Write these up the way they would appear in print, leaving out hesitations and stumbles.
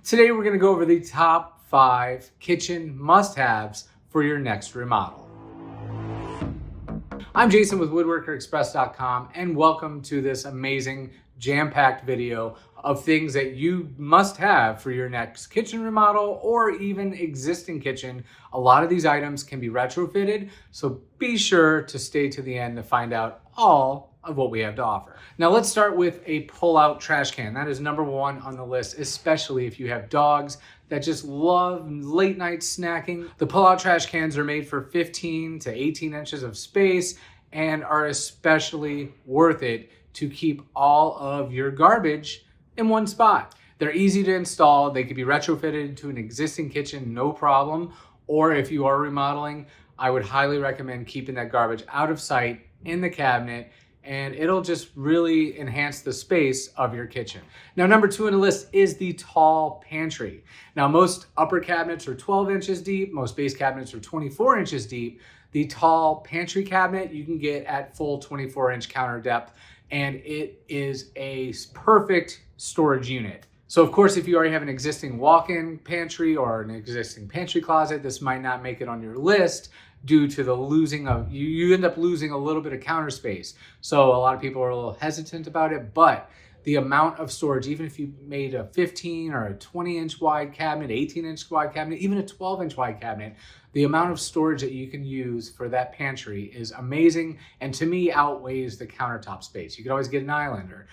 Today we're going to go over the top 5 kitchen must-haves for your next remodel. I'm Jason with Express.com and welcome to this amazing jam-packed video of things that you must have for your next kitchen remodel or even existing kitchen. A lot of these items can be retrofitted, so be sure to stay to the end to find out all of what we have to offer. Now let's start with a pull-out trash can. That is number 1 on the list, especially if you have dogs that just love late night snacking. The pull-out trash cans are made for 15 to 18 inches of space and are especially worth it to keep all of your garbage in one spot. They're easy to install. They could be retrofitted to an existing kitchen, no problem. Or if you are remodeling, I would highly recommend keeping that garbage out of sight in the cabinet, and it'll just really enhance the space of your kitchen. Now, number 2 on the list is the tall pantry. Now, most upper cabinets are 12 inches deep. Most base cabinets are 24 inches deep. The tall pantry cabinet you can get at full 24-inch counter depth, and it is a perfect storage unit. So of course, if you already have an existing walk-in pantry or an existing pantry closet, this might not make it on your list due to the losing of, you end up losing a little bit of counter space. So a lot of people are a little hesitant about it, but the amount of storage, even if you made a 15 or a 20-inch wide cabinet, 18-inch wide cabinet, even a 12-inch wide cabinet, the amount of storage that you can use for that pantry is amazing, and to me outweighs the countertop space. You could always get an island or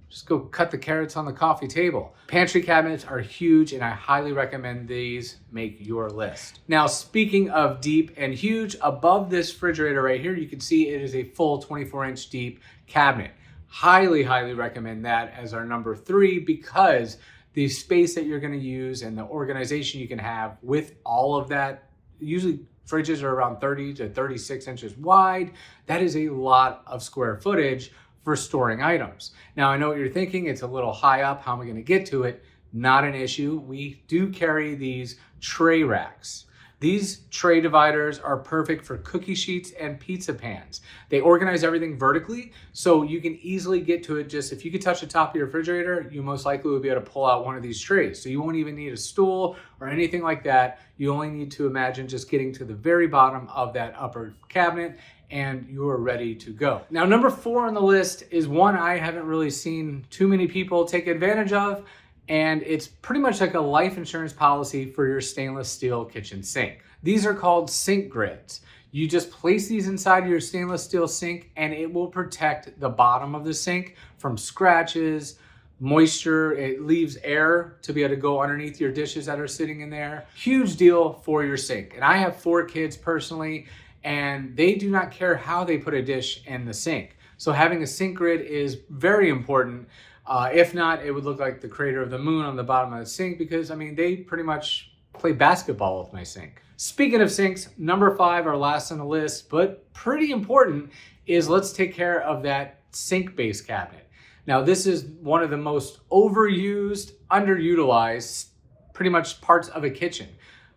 just go cut the carrots on the coffee table. Pantry cabinets are huge, and I highly recommend these make your list. Now, speaking of deep and huge, above this refrigerator right here, you can see it is a full 24-inch deep cabinet. Highly, highly recommend that as our number 3 because the space that you're gonna use and the organization you can have with all of that, usually fridges are around 30 to 36 inches wide. That is a lot of square footage for storing items. Now, I know what you're thinking, it's a little high up, how am I gonna get to it? Not an issue. We do carry these tray racks. These tray dividers are perfect for cookie sheets and pizza pans. They organize everything vertically, so you can easily get to it. Just if you could touch the top of your refrigerator, you most likely would be able to pull out one of these trays. So you won't even need a stool or anything like that. You only need to imagine just getting to the very bottom of that upper cabinet and you are ready to go. Now, number 4 on the list is one I haven't really seen too many people take advantage of, and it's pretty much like a life insurance policy for your stainless steel kitchen sink. These are called sink grids. You just place these inside your stainless steel sink and it will protect the bottom of the sink from scratches, moisture. It leaves air to be able to go underneath your dishes that are sitting in there. Huge deal for your sink. And I have 4 kids personally, and they do not care how they put a dish in the sink. So having a sink grid is very important. If not, it would look like the crater of the moon on the bottom of the sink because, I mean, they pretty much play basketball with my sink. Speaking of sinks, number 5, our last on the list, but pretty important, is let's take care of that sink base cabinet. Now, this is one of the most overused, underutilized, pretty much parts of a kitchen.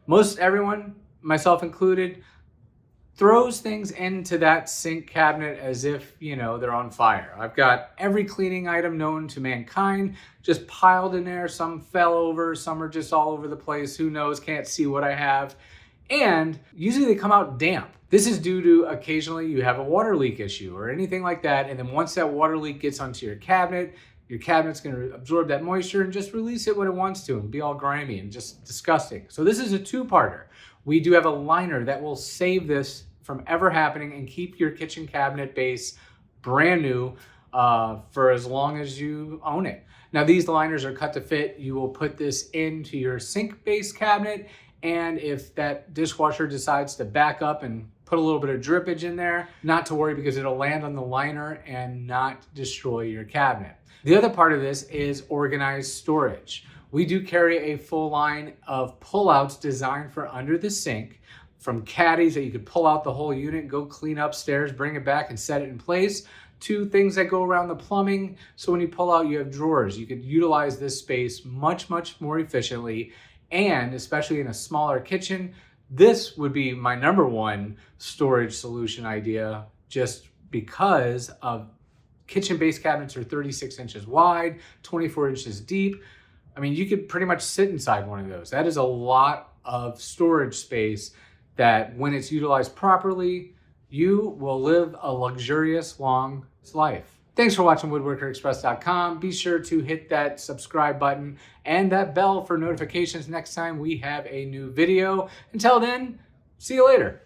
Most everyone, myself included, throws things into that sink cabinet as if, you know, they're on fire. I've got every cleaning item known to mankind just piled in there. Some fell over, some are just all over the place. Who knows, can't see what I have. And usually they come out damp. This is due to occasionally you have a water leak issue or anything like that. And then once that water leak gets onto your cabinet's gonna absorb that moisture and just release it when it wants to and be all grimy and just disgusting. So this is a 2-parter. We do have a liner that will save this from ever happening and keep your kitchen cabinet base brand new for as long as you own it. Now, these liners are cut to fit. You will put this into your sink base cabinet, and if that dishwasher decides to back up and put a little bit of drippage in there, not to worry because it'll land on the liner and not destroy your cabinet. The other part of this is organized storage. We do carry a full line of pullouts designed for under the sink, from caddies that you could pull out the whole unit, go clean upstairs, bring it back and set it in place, to things that go around the plumbing. So when you pull out, you have drawers. You could utilize this space much, much more efficiently. And especially in a smaller kitchen, this would be my number 1 storage solution idea, just because of kitchen base cabinets are 36 inches wide, 24 inches deep. I mean, you could pretty much sit inside one of those. That is a lot of storage space that when it's utilized properly, you will live a luxurious, long life. Thanks for watching woodworkerexpress.com. Be sure to hit that subscribe button and that bell for notifications next time we have a new video. Until then, see you later.